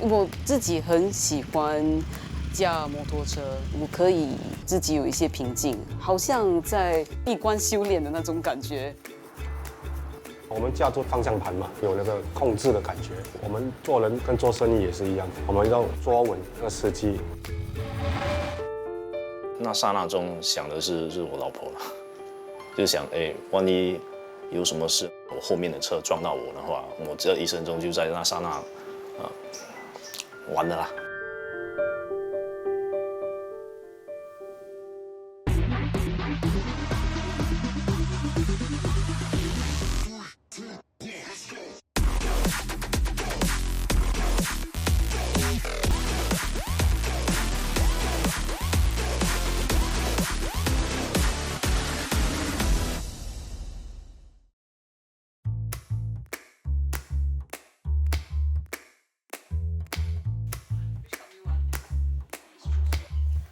我自己很喜欢驾摩托车，我可以自己有一些平静，好像在闭关修炼的那种感觉。我们驾住方向盘嘛，有那个控制的感觉。我们做人跟做生意也是一样，我们要抓稳那个司机。那刹那中想的是我老婆了，就想万一有什么事，我后面的车撞到我的话，我这一生中就在那刹那，完了啦。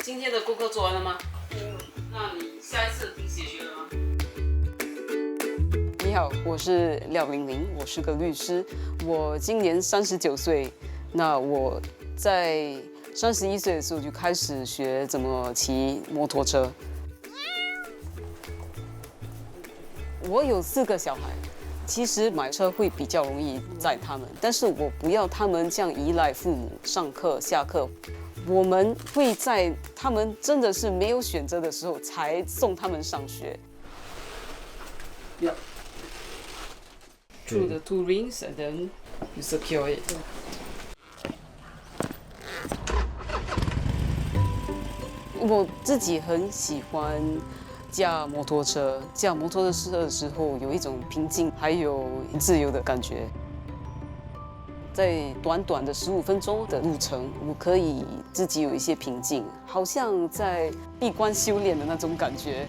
今天的功课做完了吗？那你下一次听写学了吗？你好，我是廖玲玲，我是个律师，我今年39岁。那我在31岁的时候就开始学怎么骑摩托车。我有4个小孩，其实买车会比较容易载他们，但是我不要他们这样依赖父母上课下课。我们会在他们真的是没有选择的时候才送他们上学。Yeah. Through the 2 rings and then you secure it. 我自己很喜欢驾摩托车，驾摩托车的时候有一种平静还有自由的感觉。在短短的15分钟的路程，我可以自己有一些平静，好像在闭关修炼的那种感觉。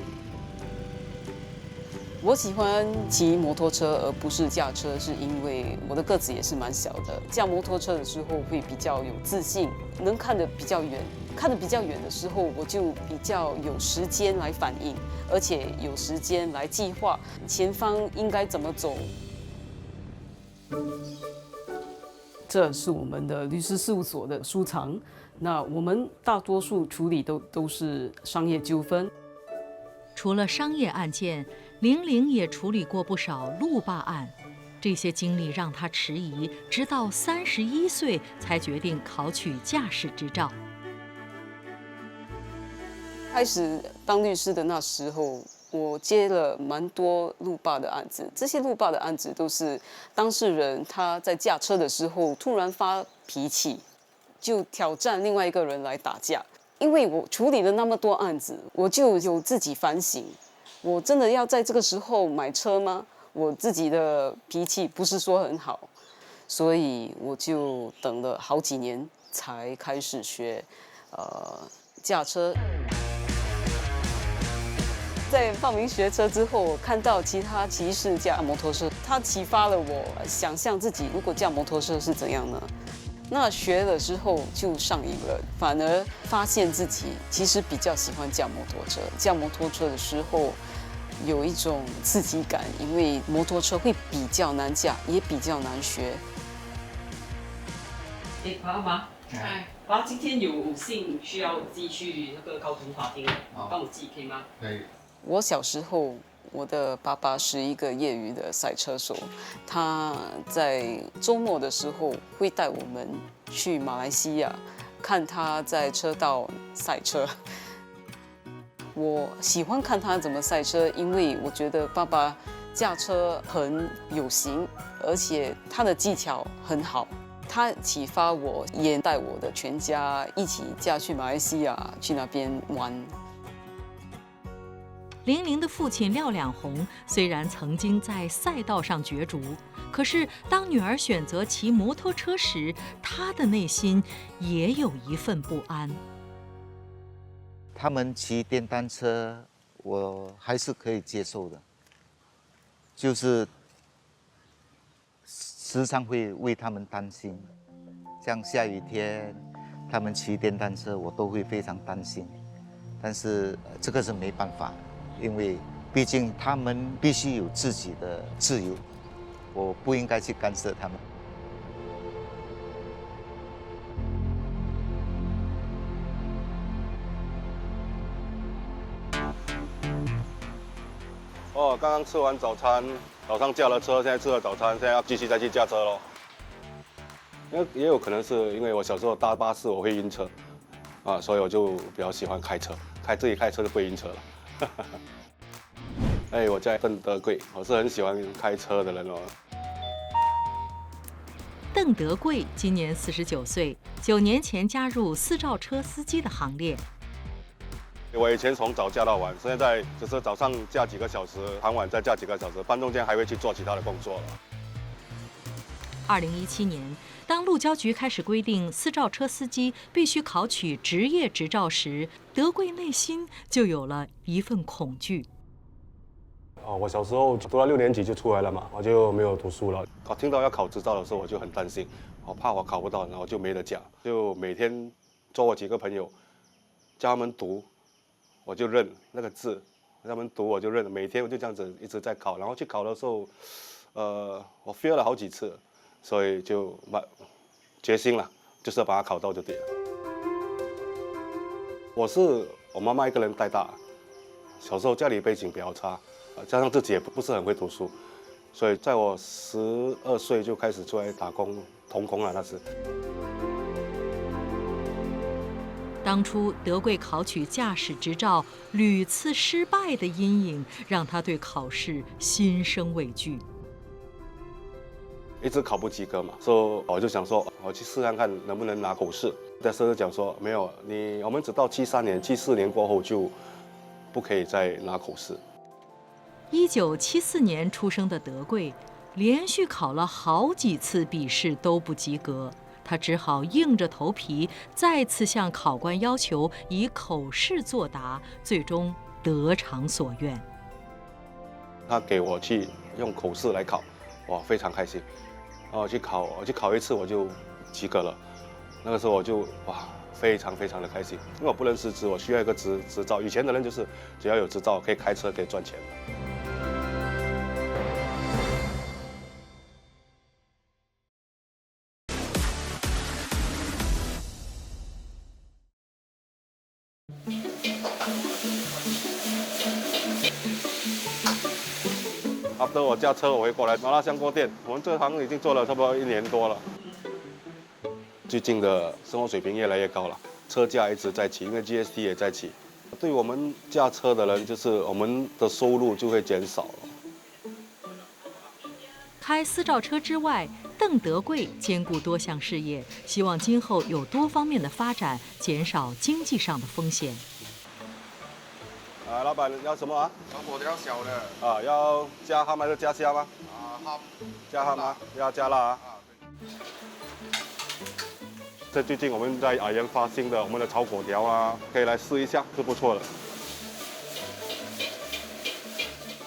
我喜欢骑摩托车而不是驾车，是因为我的个子也是蛮小的。驾摩托车的时候会比较有自信，能看得比较远。看得比较远的时候，我就比较有时间来反应，而且有时间来计划前方应该怎么走。这是我们的律师事务所的书藏。那我们大多数处理都是商业纠纷。除了商业案件，玲玲也处理过不少路霸案。这些经历让她迟疑，直到31岁才决定考取驾驶执照。开始当律师的那时候，我接了蛮多路霸的案子。这些路霸的案子都是当事人他在驾车的时候突然发脾气，就挑战另外一个人来打架。因为我处理了那么多案子，我就有自己反省：我真的要在这个时候买车吗？我自己的脾气不是说很好，所以我就等了好几年才开始学驾车。在报名学车之后，我看到其他骑士驾摩托车，它启发了我想象自己如果驾摩托车是怎样呢？那学了之后就上瘾了，反而发现自己其实比较喜欢驾摩托车。驾摩托车的时候有一种刺激感，因为摩托车会比较难驾，也比较难学。爸妈，爸今天有信需要寄去那个高等法庭，帮我寄可以吗？可以。我小时候，我的爸爸是一个业余的赛车手，他在周末的时候会带我们去马来西亚看他在车道赛车。我喜欢看他怎么赛车，因为我觉得爸爸驾车很有型，而且他的技巧很好。他启发我，也带我的全家一起驾去马来西亚，去那边玩。玲玲的父亲廖两红虽然曾经在赛道上角逐，可是当女儿选择骑摩托车时，他的内心也有一份不安。他们骑电单车，我还是可以接受的，就是时常会为他们担心。像下雨天，他们骑电单车，我都会非常担心。但是这个是没办法。因为毕竟他们必须有自己的自由，我不应该去干涉他们。哦，刚刚吃完早餐，早上驾了车，现在吃了早餐，现在要继续再去驾车喽。也有可能是因为我小时候搭巴士我会晕车，啊，所以我就比较喜欢开车，自己开车就不会晕车了。哎，我叫邓德贵，我是很喜欢开车的人哦。邓德贵今年49岁，9年前加入私照车司机的行列。我以前从早驾到晚，现在只是早上驾几个小时，傍晚再驾几个小时，半中间还会去做其他的工作了。2017年，当路交局开始规定私照车司机必须考取职业执照时，德贵内心就有了一份恐惧。我小时候读到6年级就出来了嘛，我就没有读书了。我听到要考执照的时候，我就很担心，我怕我考不到，然后就没得讲，就每天找我几个朋友，教他们读，我就认那个字，他们读我就认，每天我就这样子一直在考，然后去考的时候，我 fail 了好几次，所以就决心了，就是要把它考到就对了。我是我妈妈一个人带大，小时候家里背景比较差。加上自己也不是很会读书，所以在我12岁就开始出来打工，童工了那是。当初德贵考取驾驶执照屡次失败的阴影，让他对考试心生畏惧。一直考不及格嘛，所以我就想说，我去试看看能不能拿口试。但是讲说没有，我们只到73年、74年过后就不可以再拿口试。1974年出生的德贵，连续考了好几次笔试都不及格，他只好硬着头皮再次向考官要求以口试作答，最终得偿所愿。他给我去用口试来考，哇，非常开心。我去考一次我就及格了，那个时候我就哇。非常非常的开心，因为我不能识字，我需要一个执照。以前的人就是只要有执照可以开车可以赚钱。after 我驾车我会过来麻辣香锅店，我们这行已经做了差不多1年多了。最近的生活水平越来越高了，车价一直在起，因为 GST 也在起。对我们驾车的人，就是我们的收入就会减少了。开私照车之外，邓德贵兼顾多项事业，希望今后有多方面的发展，减少经济上的风险。老板要什么啊？小火条小的。要加ham还是加虾吗？ham。加ham吗？要加辣啊。这最近我们在研发新的我们的炒粿条啊，可以来试一下，是不错的。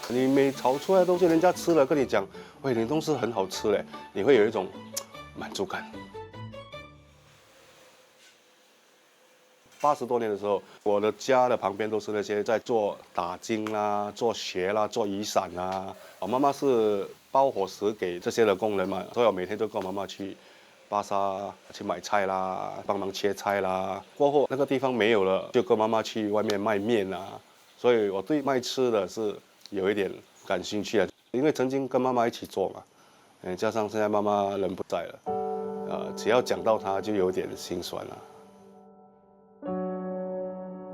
你每炒出来的东西，人家吃了跟你讲，喂，你东西很好吃嘞，你会有一种满足感。80多年的时候，我的家的旁边都是那些在做打金啦、做鞋啦、做雨伞啦。我妈妈是包伙食给这些的工人嘛，所以我每天都跟我妈妈去巴沙去买菜啦，帮忙切菜啦。过后那个地方没有了，就跟妈妈去外面卖面啊。所以我对卖吃的是有一点感兴趣的，因为曾经跟妈妈一起做嘛，加上现在妈妈人不在了，只要讲到她就有点心酸了。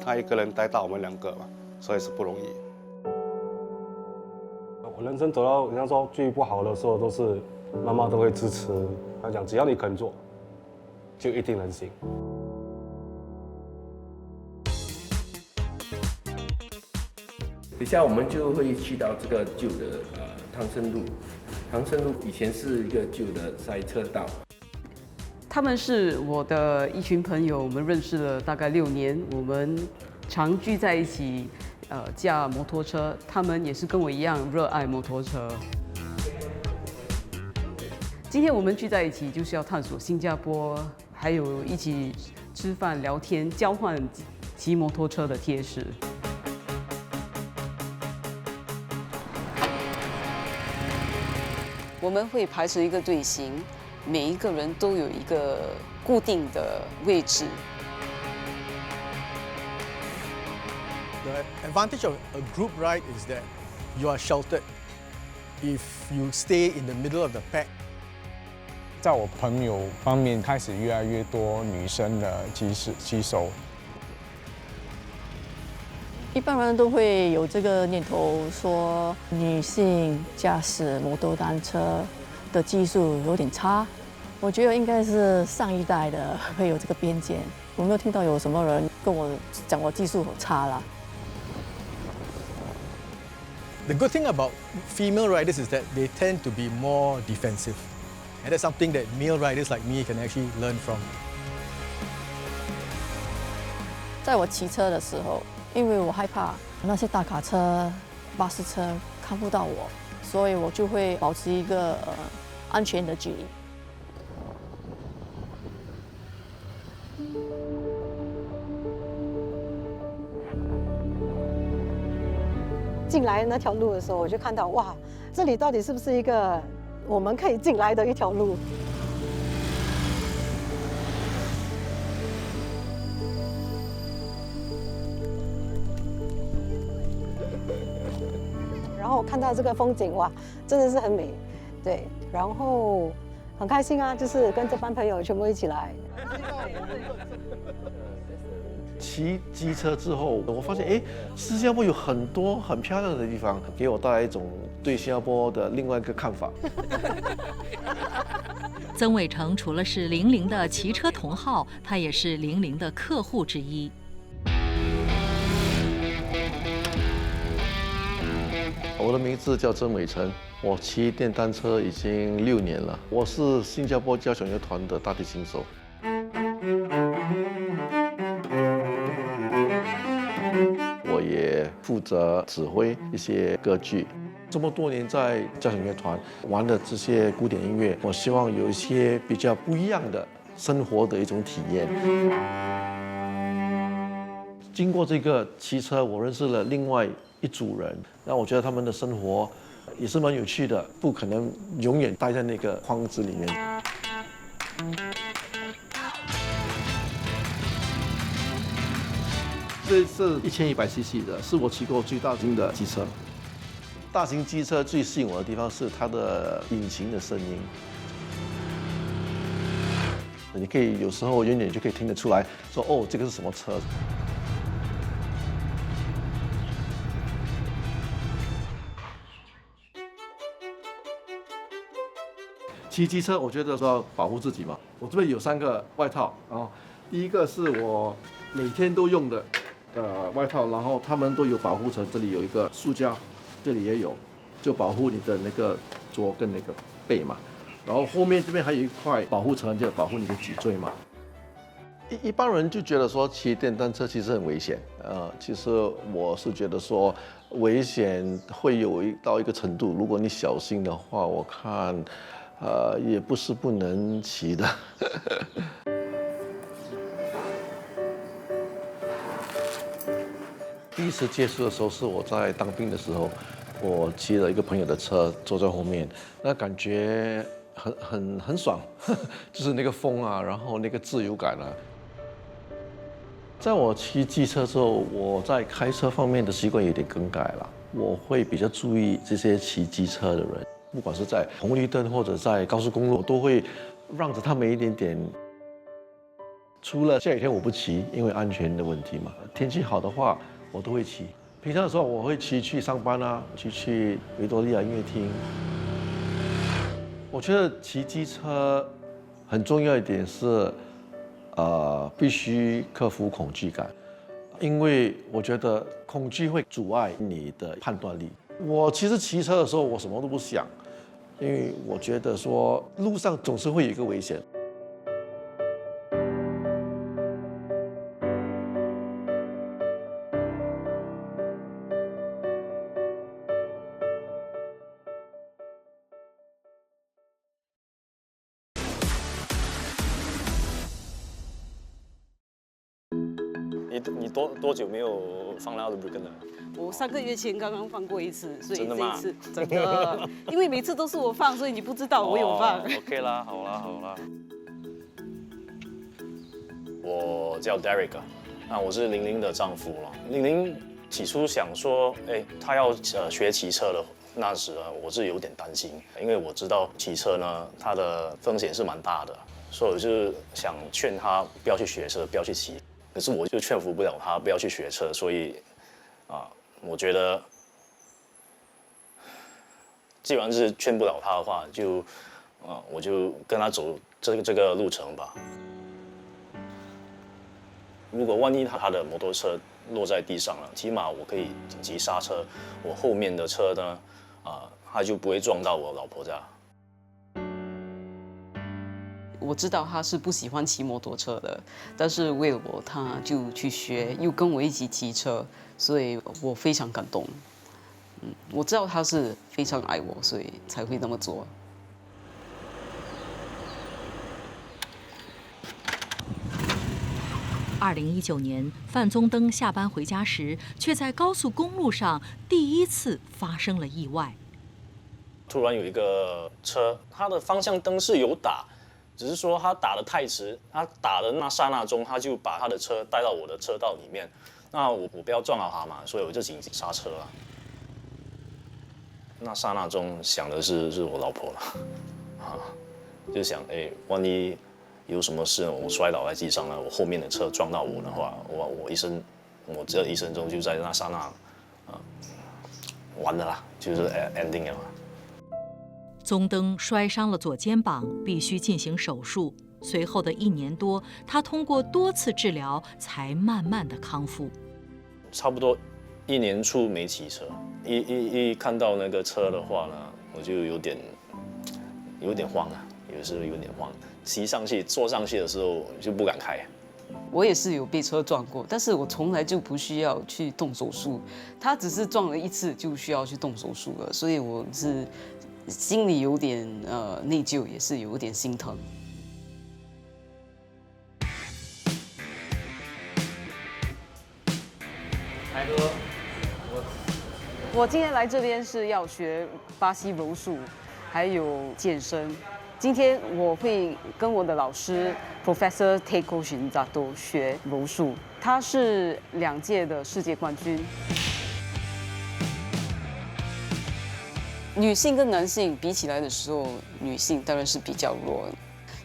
她一个人带大我们2个嘛，所以是不容易。我人生走到人家说最不好的时候，都是妈妈都会支持。她讲只要你肯做，就一定能行。等下我们就会去到这个旧的汤森路。汤森路以前是一个旧的赛车道。他们是我的一群朋友，我们认识了大概6年，我们常聚在一起，驾摩托车。他们也是跟我一样热爱摩托车。今天我们聚在一起，就是要探索新加坡，还有一起吃饭、聊天、交换骑摩托车的贴士。我们会排成一个队形，每一个人都有一个固定的位置。The advantage of a group ride is that you are sheltered. If you stay in the middle of the pack. 在我朋友方面开始越来越多女生的骑手。一般人都会有这个念头，说女性驾驶摩托单车的技术有点差。我觉得应该是上一代的会有这个偏见。我没有听到有什么人跟我讲我技术很差啦。The good thing about female riders is that they tend to be more defensive, and that's something that male riders like me can actually learn from. 在我骑车的时候，因为我害怕那些大卡车、巴士车看不到我，所以我就会保持一个安全的距离。进来那条路的时候，我就看到哇，这里到底是不是一个我们可以进来的一条路？然后我看到这个风景，哇，真的是很美，对，然后很开心啊，就是跟这班朋友全部一起来。骑机车之后，我发现，新加坡有很多很漂亮的地方，给我带来一种对新加坡的另外一个看法。曾伟成除了是00的骑车同好，他也是00的客户之一。我的名字叫曾伟成，我骑电单车已经6年了，我是新加坡交响乐团的大提琴手。我也负责指挥一些歌剧。这么多年在交响乐团玩的这些古典音乐，我希望有一些比较不一样的生活的一种体验。经过这个骑车，我认识了另外一组人，那我觉得他们的生活也是蛮有趣的，不可能永远待在那个框子里面。这是1100cc 的，是我骑过最大型的机车。大型机车最吸引我的地方是它的引擎的声音，你可以有时候远远就可以听得出来，说哦，这个是什么车。骑机车，我觉得说要保护自己嘛。我这边有3个外套，然后第一个是我每天都用的外套，然后它们都有保护层，这里有一个塑胶，这里也有，就保护你的那个桌跟那个背嘛。然后后面这边还有一块保护层，就保护你的脊椎嘛。一般人就觉得说骑电单车其实很危险，其实我是觉得说危险会有到一个程度，如果你小心的话，我看也不是不能骑的。第一次接触的时候是我在当兵的时候，我骑了一个朋友的车，坐在后面，那感觉很爽，就是那个风啊，然后那个自由感啊。在我骑机车之后，我在开车方面的习惯有点更改了，我会比较注意这些骑机车的人，不管是在红绿灯或者在高速公路，我都会让着他们一点点。除了下雨天我不骑，因为安全的问题嘛。天气好的话，我都会骑。平常的时候我会骑去上班啊，去维多利亚音乐厅。我觉得骑机车很重要一点是，必须克服恐惧感，因为我觉得恐惧会阻碍你的判断力。我其实骑车的时候我什么都不想，因为我觉得说路上总是会有一个危险。你多久没有放 Lubricant 了？我3个月前刚刚放过一次，所以真的吗？这一次真的，因为每次都是我放，所以你不知道我有放。OK 啦，好啦。我叫 Derek 啊，我是00的丈夫了。00起初想说，他要学骑车的那时我是有点担心，因为我知道骑车呢，它的风险是蛮大的，所以我就想劝他不要去学车，不要去骑。可是我就劝服不了他不要去学车，所以我觉得既然是劝不了他的话，我就跟他走这个路程吧。如果万一他的摩托车落在地上了，起码我可以紧急刹车，我后面的车呢，他就不会撞到我老婆家。我知道他是不喜欢骑摩托车的，但是为了我，他就去学，又跟我一起骑车，所以我非常感动。我知道他是非常爱我，所以才会那么做。2019年，范宗登下班回家时，却在高速公路上第一次发生了意外。突然有一个车，它的方向灯是有打，只是说他打得太迟，他打的那刹那中，他就把他的车带到我的车道里面。那我不要撞到他嘛，所以我就紧急刹车了。那刹那中想的是我老婆了，就想万一有什么事我摔倒在地上了，我后面的车撞到我的话，我这一生中就在那刹那，完了啦，就是 ending 了。宗登摔伤了左肩膀，必须进行手术。随后的1年多，他通过多次治疗，才慢慢的康复。差不多1年初没骑车，一看到那个车的话呢，我就有点慌啊，也是有点慌。骑上去、坐上去的时候就不敢开。我也是有被车撞过，但是我从来就不需要去动手术，他只是撞了1次就需要去动手术了，所以我是心里有点内疚，也是有点心疼。海哥，我今天来这边是要学巴西柔术，还有健身。今天我会跟我的老师 Professor Teiko Shinzato 学柔术，他是2届的世界冠军。女性跟男性比起来的时候，女性当然是比较弱，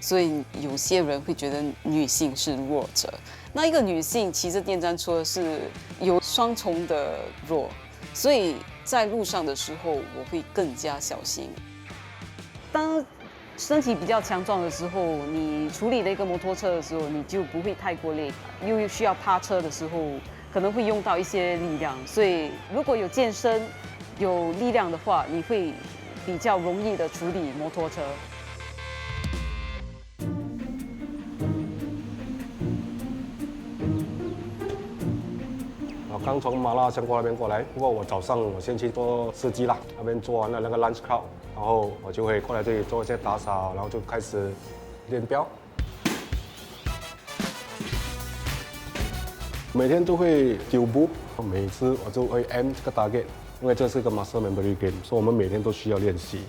所以有些人会觉得女性是弱者。那一个女性骑着电单车是有双重的弱，所以在路上的时候我会更加小心。当身体比较强壮的时候，你处理了一个摩托车的时候，你就不会太过累，又需要趴车的时候，可能会用到一些力量。所以如果有健身、有力量的话，你会比较容易的处理摩托车。我刚从麻辣香锅那边过来，不过我早上我先去做司机啦，那边做完了那个 lunch crowd。然后我就会过来这里做一些打扫，然后就开始练标。每天都会丢步，每次我就会 aim 这个 target， 因为这是一个 muscle memory game， 所以我们每天都需要练习。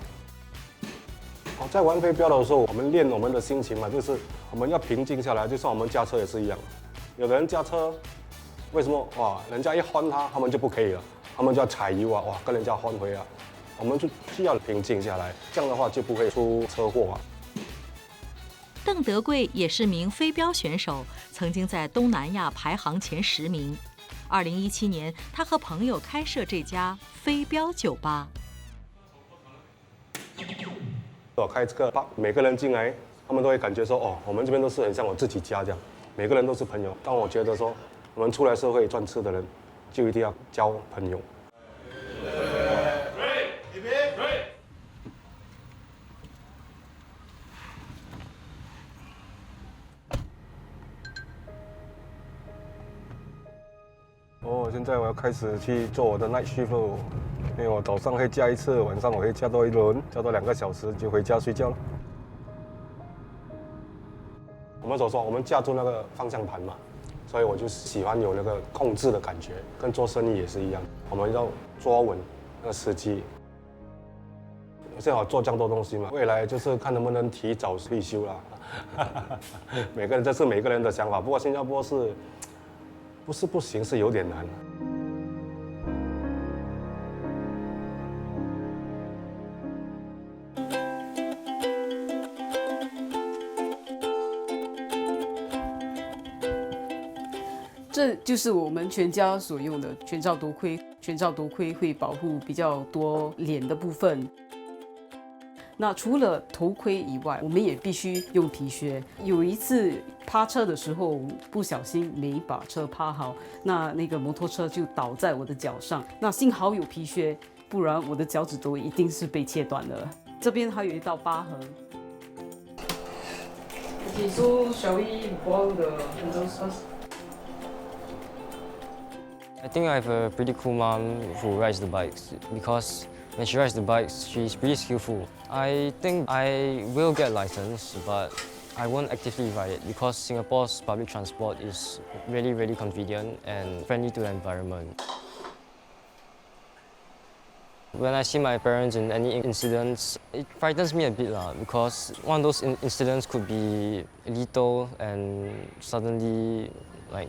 在玩飞镖的时候，我们练我们的心情嘛，就是我们要平静下来，就像我们驾车也是一样。有的人驾车，为什么人家一轰他们就不可以了，他们就要踩油啊，跟人家轰回啊。我们就需要平静下来，这样的话就不会出车祸啊。邓德贵也是名飞镖选手，曾经在东南亚排行前10名。2017年，他和朋友开设这家飞镖酒吧。我开这个吧，每个人进来，他们都会感觉说，我们这边都是很像我自己家这样，每个人都是朋友。但我觉得说，我们出来社会赚吃的人，就一定要交朋友。现在我要开始去做我的 night shift 喽，因为我早上会驾1次，晚上我会驾多1轮，驾多2个小时就回家睡觉了。我们所说，我们驾住那个方向盘嘛，所以我就喜欢有那个控制的感觉，跟做生意也是一样，我们要抓稳那个时机。现在我做这样多东西嘛，未来就是看能不能提早退休啦。这是每个人的想法，不过新加坡是。不是不行，是有点难。这就是我们全家所用的全罩头盔。全罩头盔会保护比较多脸的部分。那除了头盔以外，我们也必须用皮靴。有一次趴车的时候，不小心没把车趴好，那个摩托车就倒在我的脚上。那幸好有皮靴，不然我的脚趾头一定是被切断了。这边还有一道疤痕。Okay, so shall we boil the noodles first? I think I have a pretty cool mom who rides the bikes because when she rides the bikes, she's pretty skillful. I think I will get a license, but I won't actively ride it because Singapore's public transport is really, really convenient and friendly to the environment. When I see my parents in any incidents, it frightens me a bit because one of those incidents could be lethal and suddenly, like,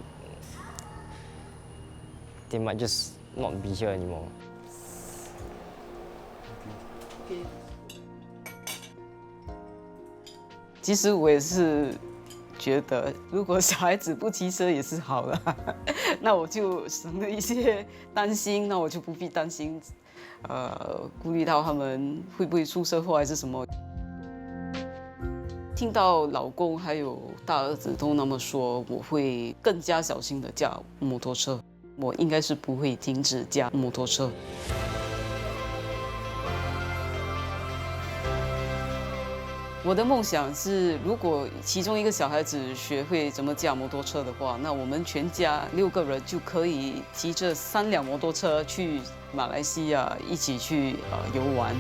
they might just not be here anymore. Okay. 其实我也是觉得，如果小孩子不骑车也是好的，那我就省了一些担心，那我就不必担心，顾虑到他们会不会出车祸还是什么。听到老公还有大儿子都那么说，我会更加小心的驾摩托车。我应该是不会停止驾摩托车。我的梦想是，如果其中一个小孩子学会怎么驾摩托车的话，那我们全家6个人就可以骑着3辆摩托车去马来西亚一起去游玩。